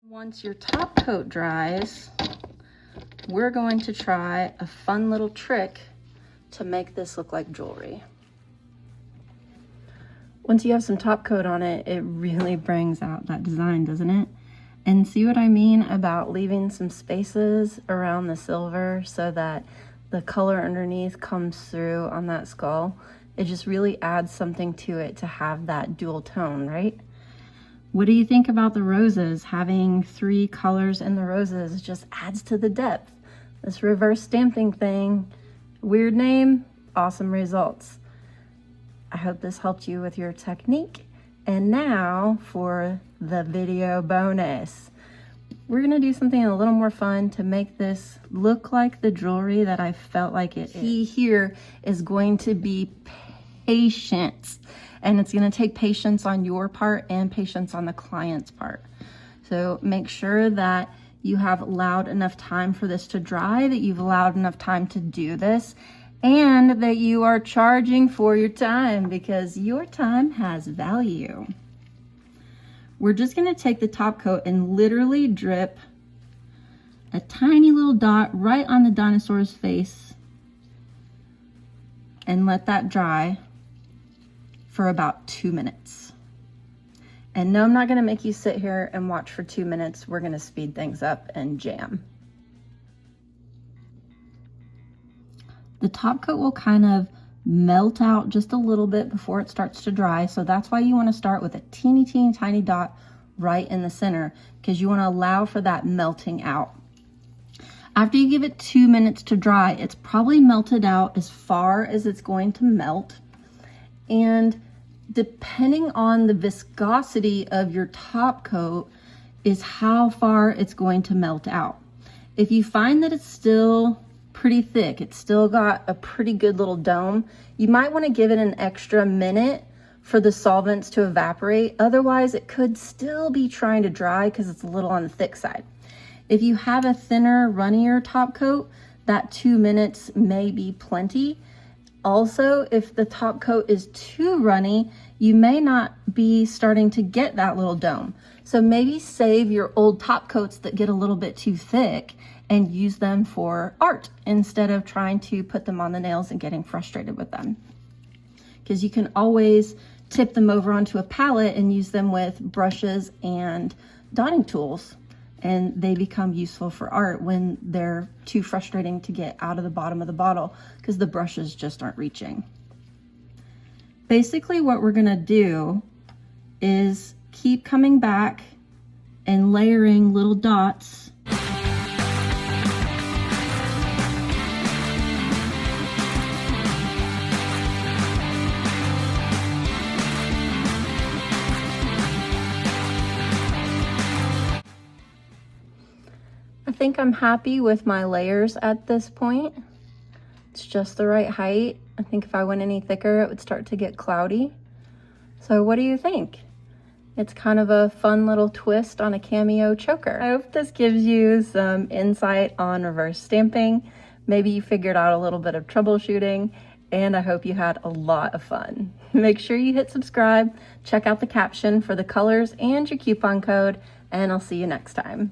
Once your top coat dries, we're going to try a fun little trick to make this look like jewelry. Once you have some top coat on it, it really brings out that design, doesn't it? And see what I mean about leaving some spaces around the silver so that the color underneath comes through on that skull? It just really adds something to it to have that dual tone, right? What do you think about the roses? Having 3 colors in the roses just adds to the depth. This reverse stamping thing, weird name, awesome results. I hope this helped you with your technique. And now for the video bonus. We're gonna do something a little more fun to make this look like the jewelry that I felt like it is. Key here is going to be patience. And it's gonna take patience on your part and patience on the client's part. So make sure that you have allowed enough time for this to dry, that you've allowed enough time to do this, and that you are charging for your time because your time has value. We're just gonna take the top coat and literally drip a tiny little dot right on the dinosaur's face and let that dry for about 2 minutes. And no, I'm not gonna make you sit here and watch for 2 minutes. We're gonna speed things up and jam. The top coat will kind of melt out just a little bit before it starts to dry. So that's why you wanna start with a teeny tiny dot right in the center, because you wanna allow for that melting out. After you give it 2 minutes to dry, it's probably melted out as far as it's going to melt. And depending on the viscosity of your top coat is how far it's going to melt out. If you find that it's still pretty thick, it's still got a pretty good little dome, you might want to give it an extra minute for the solvents to evaporate. Otherwise, it could still be trying to dry because it's a little on the thick side. If you have a thinner, runnier top coat, that 2 minutes may be plenty. Also, if the top coat is too runny, you may not be starting to get that little dome. So maybe save your old top coats that get a little bit too thick and use them for art instead of trying to put them on the nails and getting frustrated with them. Because you can always tip them over onto a palette and use them with brushes and dotting tools. And they become useful for art when they're too frustrating to get out of the bottom of the bottle because the brushes just aren't reaching. Basically what we're gonna do is keep coming back and layering little dots . I think I'm happy with my layers at this point. It's just the right height. I think if I went any thicker, it would start to get cloudy. So what do you think? It's kind of a fun little twist on a Cameo choker. I hope this gives you some insight on reverse stamping. Maybe you figured out a little bit of troubleshooting, and I hope you had a lot of fun. Make sure you hit subscribe, check out the caption for the colors and your coupon code, and I'll see you next time.